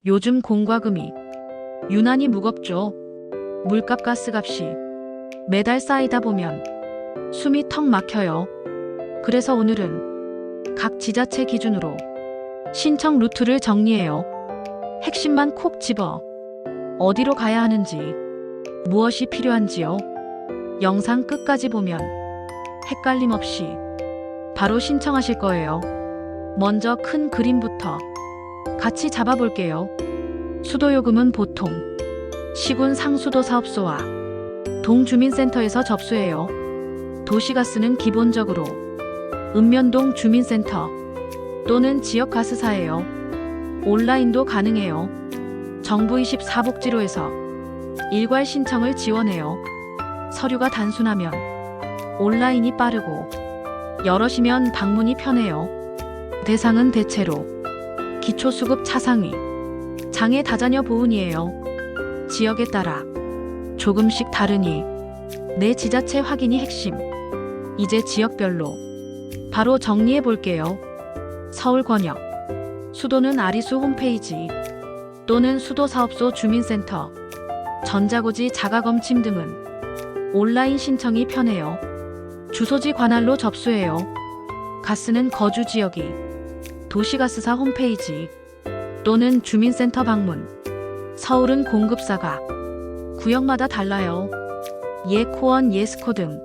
요즘 공과금이 유난히 무겁죠. 물값 가스값이 매달 쌓이다 보면 숨이 턱 막혀요. 그래서 오늘은 각 지자체 기준으로 신청 루트를 정리해요. 핵심만 콕 집어 어디로 가야 하는지, 무엇이 필요한지요. 영상 끝까지 보면 헷갈림 없이 바로 신청하실 거예요. 먼저 큰 그림부터 같이 잡아볼게요. 수도요금은 보통 시군 상수도 사업소와 동주민센터에서 접수해요. 도시가스는 기본적으로 읍면동 주민센터 또는 지역가스사예요. 온라인도 가능해요. 정부24복지로에서 일괄 신청을 지원해요. 서류가 단순하면 온라인이 빠르고 여럿이면 방문이 편해요. 대상은 대체로 기초수급 차상위, 장애 다자녀 보훈이에요. 지역에 따라 조금씩 다르니 내 지자체 확인이 핵심. 이제 지역별로 바로 정리해 볼게요. 서울권역, 수도는 아리수 홈페이지 또는 수도사업소 주민센터, 전자고지 자가검침 등은 온라인 신청이 편해요. 주소지 관할로 접수해요. 가스는 거주 지역이 도시가스사 홈페이지 또는 주민센터 방문. 서울은 공급사가 구역마다 달라요. 예코원, 예스코 등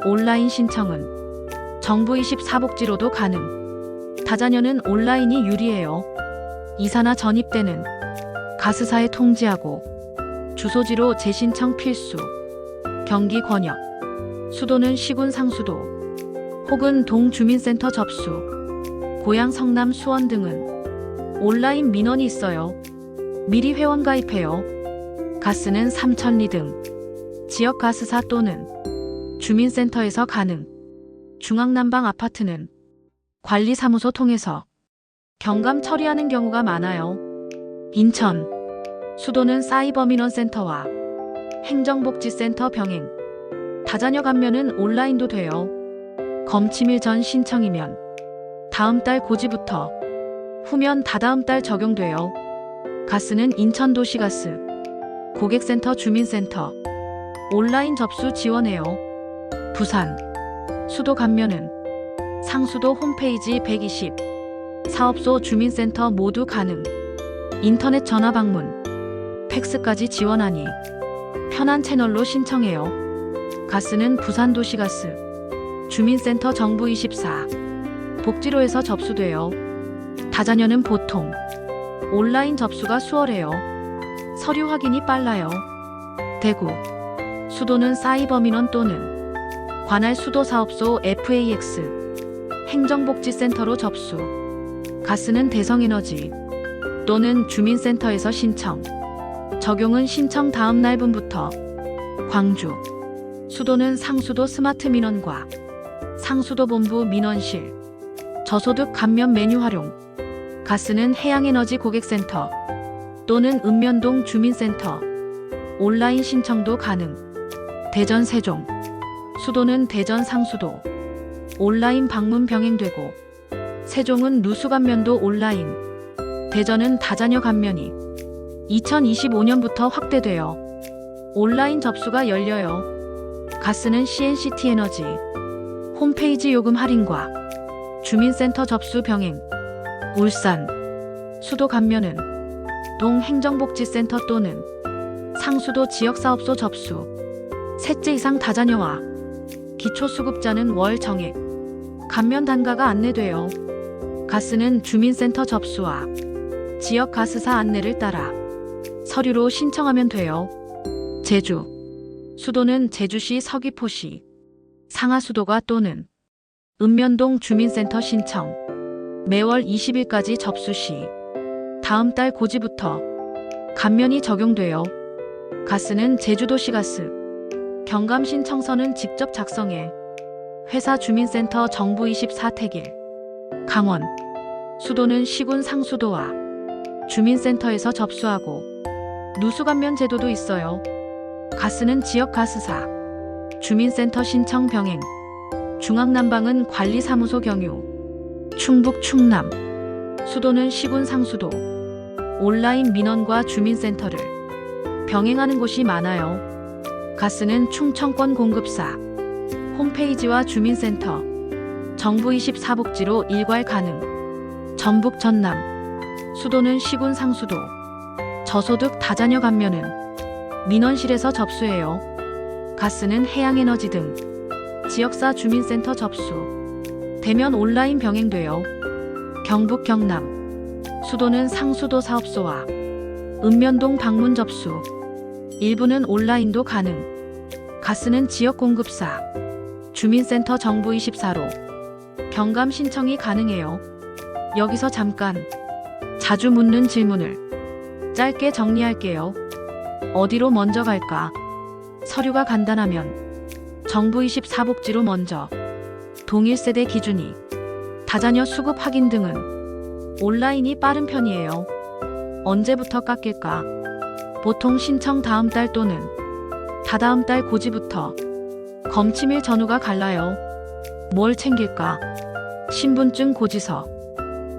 온라인 신청은 정부24복지로도 가능. 다자녀는 온라인이 유리해요. 이사나 전입 때는 가스사에 통지하고 주소지로 재신청 필수. 경기 권역, 수도는 시군 상수도 혹은 동주민센터 접수. 고양, 성남, 수원 등은 온라인 민원이 있어요. 미리 회원 가입해요. 가스는 삼천리 등 지역가스사 또는 주민센터에서 가능. 중앙난방 아파트는 관리사무소 통해서 경감 처리하는 경우가 많아요. 인천, 수도는 사이버민원센터와 행정복지센터 병행. 다자녀 감면은 온라인도 돼요. 검침일 전 신청이면 다음 달 고지부터, 후면 다다음 달 적용돼요. 가스는 인천도시가스, 고객센터, 주민센터 온라인 접수 지원해요. 부산, 수도 감면은 상수도 홈페이지 120, 사업소, 주민센터 모두 가능. 인터넷 전화 방문, 팩스까지 지원하니 편한 채널로 신청해요. 가스는 부산도시가스, 주민센터 정부24 복지로에서 접수돼요. 다자녀는 보통 온라인 접수가 수월해요. 서류 확인이 빨라요. 대구, 수도는 사이버민원 또는 관할 수도사업소 FAX, 행정복지센터로 접수. 가스는 대성에너지 또는 주민센터에서 신청. 적용은 신청 다음 날분부터. 광주, 수도는 상수도 스마트민원과 상수도본부 민원실, 저소득 감면 메뉴 활용. 가스는 해양에너지 고객센터 또는 읍면동 주민센터 온라인 신청도 가능. 대전, 세종, 수도는 대전 상수도 온라인 방문 병행되고, 세종은 누수 감면도 온라인. 대전은 다자녀 감면이 2025년부터 확대되어 온라인 접수가 열려요. 가스는 CNCT 에너지 홈페이지 요금 할인과 주민센터 접수 병행. 울산, 수도 감면은 동행정복지센터 또는 상수도 지역사업소 접수. 셋째 이상 다자녀와 기초수급자는 월 정액 감면 단가가 안내돼요. 가스는 주민센터 접수와 지역가스사 안내를 따라 서류로 신청하면 돼요. 제주, 수도는 제주시 서귀포시 상하수도가 또는 읍면동 주민센터 신청. 매월 20일까지 접수 시 다음 달 고지부터 감면이 적용돼요. 가스는 제주도시가스, 경감 신청서는 직접 작성해 회사 주민센터 정부24 택일. 강원, 수도는 시군 상수도와 주민센터에서 접수하고 누수감면 제도도 있어요. 가스는 지역가스사, 주민센터 신청 병행. 중앙난방은 관리사무소 경유. 충북, 충남, 수도는 시군 상수도 온라인 민원과 주민센터를 병행하는 곳이 많아요. 가스는 충청권 공급사 홈페이지와 주민센터, 정부24복지로 일괄 가능. 전북 전남, 수도는 시군 상수도, 저소득 다자녀 감면은 민원실에서 접수해요. 가스는 해양에너지 등 지역사 주민센터 접수, 대면 온라인 병행돼요. 경북 경남, 수도는 상수도 사업소와 읍면동 방문 접수, 일부는 온라인도 가능. 가스는 지역 공급사, 주민센터 정부24로 경감 신청이 가능해요. 여기서 잠깐 자주 묻는 질문을 짧게 정리할게요. 어디로 먼저 갈까? 서류가 간단하면 정부24복지로 먼저. 동일 세대 기준이 다자녀 수급 확인 등은 온라인이 빠른 편이에요. 언제부터 깎일까? 보통 신청 다음 달 또는 다다음 달 고지부터. 검침일 전후가 갈라요. 뭘 챙길까? 신분증 고지서,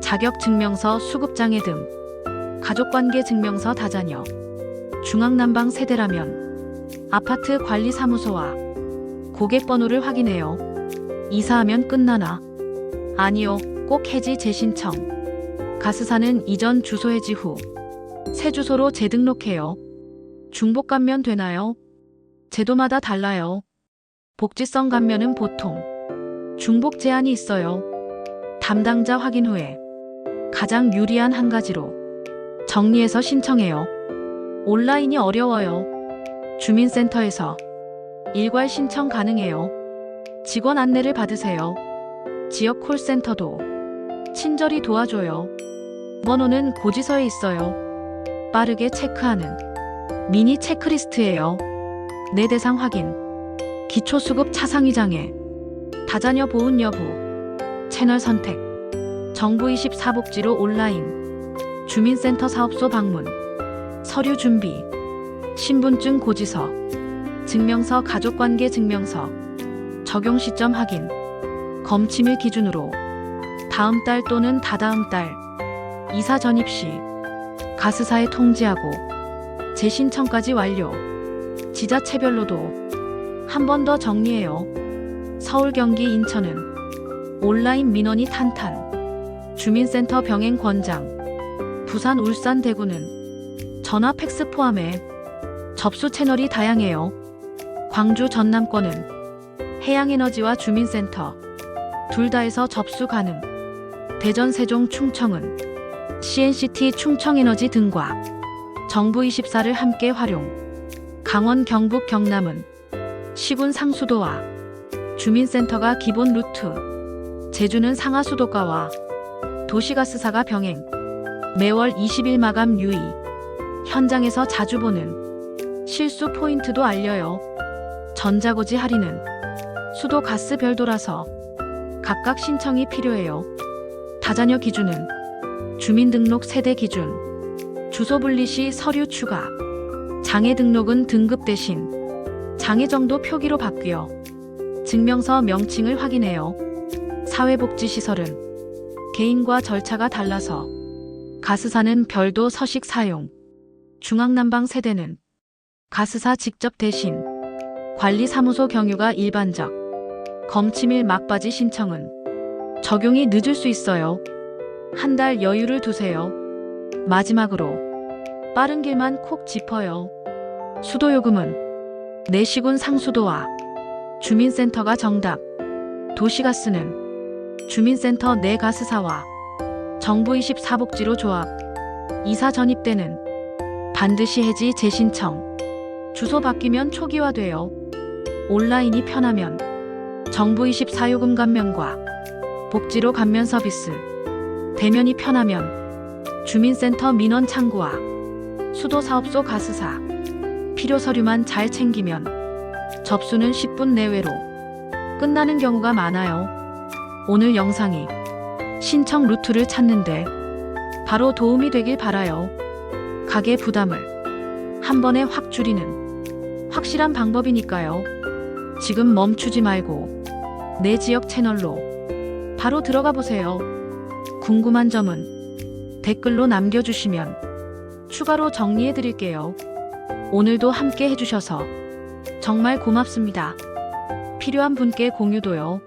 자격증명서 수급장애 등, 가족관계 증명서 다자녀, 중앙난방 세대라면 아파트 관리사무소와 고객번호를 확인해요. 이사하면 끝나나? 아니요, 꼭 해지 재신청. 가스사는 이전 주소 해지 후 새 주소로 재등록해요. 중복 감면 되나요? 제도마다 달라요. 복지성 감면은 보통 중복 제한이 있어요. 담당자 확인 후에 가장 유리한 한 가지로 정리해서 신청해요. 온라인이 어려워요. 주민센터에서 일괄 신청 가능해요. 직원 안내를 받으세요. 지역 콜센터도 친절히 도와줘요. 번호는 고지서에 있어요. 빠르게 체크하는 미니 체크리스트예요. 내 대상 확인, 기초수급 차상위 장애, 다자녀 보훈 여부, 채널 선택, 정부24복지로 온라인, 주민센터 사업소 방문, 서류 준비, 신분증 고지서, 증명서 가족관계 증명서, 적용 시점 확인, 검침일 기준으로 다음 달 또는 다다음 달, 이사 전입 시 가스사에 통지하고 재신청까지 완료. 지자체별로도 한 번 더 정리해요. 서울, 경기, 인천은 온라인 민원이 탄탄. 주민센터 병행 권장. 부산, 울산, 대구는 전화 팩스 포함해 접수 채널이 다양해요. 광주, 전남권은 해양에너지와 주민센터 둘 다에서 접수 가능. 대전, 세종, 충청은 CNCT 충청에너지 등과 정부24를 함께 활용. 강원, 경북, 경남은 시군 상수도와 주민센터가 기본 루트. 제주는 상하수도가와 도시가스사가 병행. 매월 20일 마감 유의. 현장에서 자주 보는 실수 포인트도 알려요. 전자고지 할인은 수도 가스 별도라서 각각 신청이 필요해요. 다자녀 기준은 주민등록 세대 기준. 주소 분리 시 서류 추가. 장애 등록은 등급 대신 장애 정도 표기로 바뀌어 증명서 명칭을 확인해요. 사회복지시설은 개인과 절차가 달라서 가스사는 별도 서식 사용. 중앙난방 세대는 가스사 직접 대신 관리사무소 경유가 일반적. 검침일 막바지 신청은 적용이 늦을 수 있어요. 한 달 여유를 두세요. 마지막으로 빠른 길만 콕 짚어요. 수도요금은 내시군 상수도와 주민센터가 정답. 도시가스는 주민센터 내 가스사와 정부24복지로 조합. 이사 전입 때는 반드시 해지 재신청. 주소 바뀌면 초기화돼요. 온라인이 편하면 정부24 요금 감면과 복지로 감면 서비스. 대면이 편하면 주민센터 민원 창구와 수도사업소 가스사. 필요 서류만 잘 챙기면 접수는 10분 내외로 끝나는 경우가 많아요. 오늘 영상이 신청 루트를 찾는데 바로 도움이 되길 바라요. 가계 부담을 한 번에 확 줄이는 확실한 방법이니까요. 지금 멈추지 말고 내 지역 채널로 바로 들어가 보세요. 궁금한 점은 댓글로 남겨주시면 추가로 정리해 드릴게요. 오늘도 함께 해주셔서 정말 고맙습니다. 필요한 분께 공유도요.